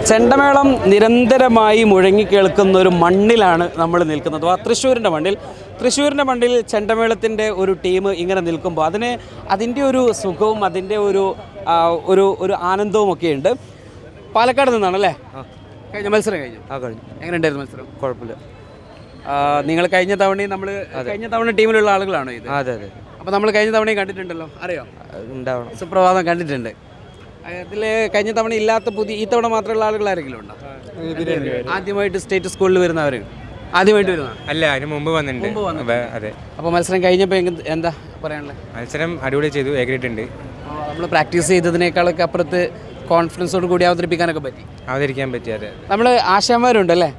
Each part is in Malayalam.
ചെണ്ടമേളം നിരന്തരമായി മുഴങ്ങിക്കേൾക്കുന്ന ഒരു മണ്ണിലാണ് നമ്മൾ നിൽക്കുന്നത്. തൃശ്ശൂരിൻ്റെ മണ്ണിൽ ചെണ്ടമേളത്തിൻ്റെ ഒരു ടീം ഇങ്ങനെ നിൽക്കുമ്പോൾ അതിൻ്റെ ഒരു സുഖവും അതിൻ്റെ ഒരു ആനന്ദവും ഒക്കെ ഉണ്ട്. പാലക്കാട് നിന്നാണല്ലേ കഴിഞ്ഞ മത്സരം കഴിഞ്ഞു? എങ്ങനെ ഉണ്ടായിരുന്നു മത്സരം? കുഴപ്പമില്ല. നിങ്ങൾ കഴിഞ്ഞ തവണ ടീമിലുള്ള ആളുകളാണോ ഇത്? അതെ അതെ. അപ്പോൾ നമ്മൾ കഴിഞ്ഞ തവണയും കണ്ടിട്ടുണ്ടല്ലോ, അറിയോ? ഉണ്ടാവണം. സുപ്രഭാതം കണ്ടിട്ടുണ്ട്. അതിൽ കഴിഞ്ഞ തവണ ഇല്ലാത്ത ഈ തവണ മാത്രമുള്ള ആളുകൾ ആരെങ്കിലും ഉണ്ടോ? ആദ്യമായിട്ട് സ്റ്റേറ്റ് സ്കൂളിൽ വരുന്നവർ ആദ്യമായിട്ട് വരുന്ന അല്ല, അതിന് മുമ്പ് വന്നിട്ടുണ്ട്. അതെ. അപ്പോൾ മത്സരം കഴിഞ്ഞപ്പോൾ എന്താ പറയാനുള്ളത്? മത്സരം അടിപൊളി ചെയ്തു, ഏകദേശം. നമ്മൾ പ്രാക്ടീസ് ചെയ്തതിനേക്കാളൊക്കെ അപ്പുറത്ത് കോൺഫിഡൻസോട് കൂടി അവതരിപ്പിക്കാൻ പറ്റി. അതെ. നമ്മൾ ആശാന്മാരുണ്ടല്ലേ,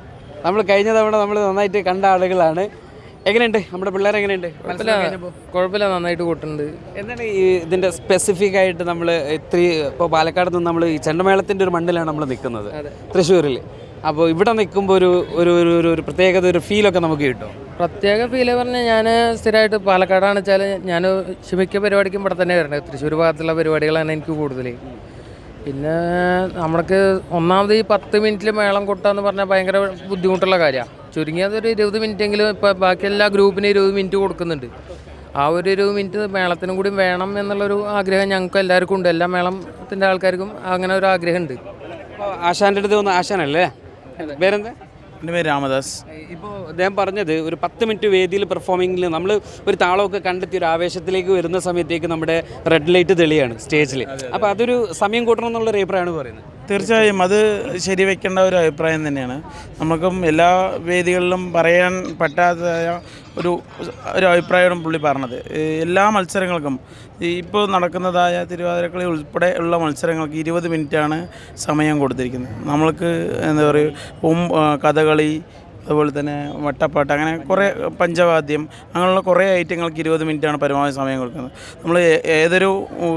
നമ്മൾ കഴിഞ്ഞ തവണ നമ്മൾ നന്നായിട്ട് കണ്ട ആളുകളാണ്. എങ്ങനെയുണ്ട് നമ്മുടെ പിള്ളേർ? എങ്ങനെയുണ്ട്? കുഴപ്പമില്ല, നന്നായിട്ട് കൂട്ടുണ്ട്. എന്താണ് ഇതിൻ്റെ സ്പെസിഫിക് ആയിട്ട് നമ്മൾ ഇപ്പോൾ പാലക്കാട് നിന്ന് നമ്മൾ ഈ ചെണ്ടമേളത്തിൻ്റെ ഒരു മണ്ണിലാണ് നമ്മൾ നിൽക്കുന്നത്, തൃശ്ശൂരിൽ. അപ്പോൾ ഇവിടെ നിൽക്കുമ്പോൾ ഒരു പ്രത്യേകത, ഒരു ഫീലൊക്കെ നമുക്ക് കിട്ടും. പ്രത്യേക ഫീല് പറഞ്ഞാൽ ഞാൻ സ്ഥിരമായിട്ട് പാലക്കാടാണ് വെച്ചാൽ ഞാൻ മിക്ക പരിപാടിക്കും ഇവിടെ തന്നെ വരണത്. തൃശ്ശൂർ ഭാഗത്തുള്ള പരിപാടികളാണ് എനിക്ക് കൂടുതൽ. പിന്നെ നമ്മൾക്ക് ഒന്നാമത് ഈ 10 മിനിറ്റിൽ മേളം കൊട്ടുക എന്ന് പറഞ്ഞാൽ ഭയങ്കര ബുദ്ധിമുട്ടുള്ള കാര്യമാണ്. ചുരുങ്ങിയത് ഒരു 20 മിനിറ്റെങ്കിലും ഇപ്പോൾ ബാക്കി എല്ലാ ഗ്രൂപ്പിനും 20 മിനിറ്റ് കൊടുക്കുന്നുണ്ട്. ആ ഒരു 20 മിനിറ്റ് മേളത്തിനും കൂടി വേണം എന്നുള്ളൊരു ആഗ്രഹം ഞങ്ങൾക്ക് എല്ലാവർക്കും ഉണ്ട്. എല്ലാ മേളത്തിൻ്റെ ആൾക്കാർക്കും അങ്ങനെ ഒരു ആഗ്രഹമുണ്ട്. ആശാൻ്റെ അടുത്ത് വന്ന ആശാനല്ലേ? വേറെന്താ? എൻ്റെ പേര് രാമദാസ്. ഇപ്പോൾ അദ്ദേഹം പറഞ്ഞത് ഒരു 10 മിനിറ്റ് വേദിയിൽ പെർഫോമിങ്ങിൽ നമ്മൾ ഒരു താളമൊക്കെ കണ്ടെത്തി ഒരു ആവേശത്തിലേക്ക് വരുന്ന സമയത്തേക്ക് നമ്മുടെ റെഡ് ലൈറ്റ് തെളിയാണ് സ്റ്റേജിൽ. അപ്പോൾ അതൊരു സമയം കൂട്ടണം എന്നുള്ളൊരു അഭിപ്രായമാണ് പറയുന്നത്. തീർച്ചയായും അത് ശരിവെക്കേണ്ട ഒരു അഭിപ്രായം തന്നെയാണ്. നമുക്കും എല്ലാ വേദികളിലും പറയാൻ പറ്റാത്തതായ ഒരു അഭിപ്രായമാണ് പുള്ളി പറഞ്ഞത്. എല്ലാ മത്സരങ്ങൾക്കും ഇപ്പോൾ നടക്കുന്നതായ തിരുവാതിരക്കളി ഉൾപ്പെടെ ഉള്ള മത്സരങ്ങൾക്ക് 20 മിനിറ്റാണ് സമയം കൊടുത്തിരിക്കുന്നത്. നമ്മൾക്ക് എന്താ പറയുക, കഥകളി, അതുപോലെ തന്നെ വട്ടപ്പാട്ട്, അങ്ങനെ കുറേ പഞ്ചവാദ്യം, അങ്ങനെയുള്ള കുറേ ഐറ്റങ്ങൾക്ക് 20 മിനിറ്റാണ് പരമാവധി സമയം കൊടുക്കുന്നത്. നമ്മൾ ഏതൊരു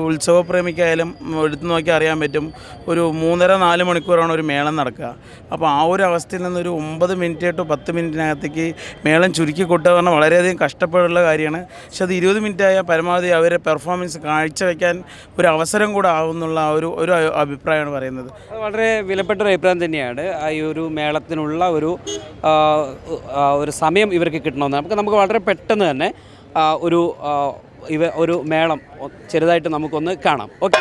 ഉത്സവപ്രേമിക്കായാലും എടുത്തു നോക്കി അറിയാൻ പറ്റും, ഒരു 3.5-4 മണിക്കൂറാണ് ഒരു മേളം നടക്കുക. അപ്പോൾ ആ ഒരു അവസ്ഥയിൽ നിന്നൊരു 9 മിനിറ്റ് ടു 10 മിനിറ്റിനകത്തേക്ക് മേളം ചുരുക്കി കൊട്ടുക പറഞ്ഞാൽ വളരെയധികം കഷ്ടപ്പെടുള്ള കാര്യമാണ്. പക്ഷെ അത് 20 മിനിറ്റായ പരമാവധി അവരെ പെർഫോമൻസ് കാഴ്ചവെക്കാൻ ഒരു അവസരം കൂടെ ആവുന്നുള്ള ഒരു അഭിപ്രായമാണ് പറയുന്നത്. അത് വളരെ വിലപ്പെട്ടൊരു അഭിപ്രായം തന്നെയാണ്. ഈ ഒരു മേളത്തിനുള്ള ഒരു സമയം ഇവർക്ക് കിട്ടണമെന്ന് നമുക്ക് വളരെ പെട്ടെന്ന് തന്നെ ഒരു മേളം ചെറുതായിട്ട് നമുക്കൊന്ന് കാണാം. ഓക്കെ.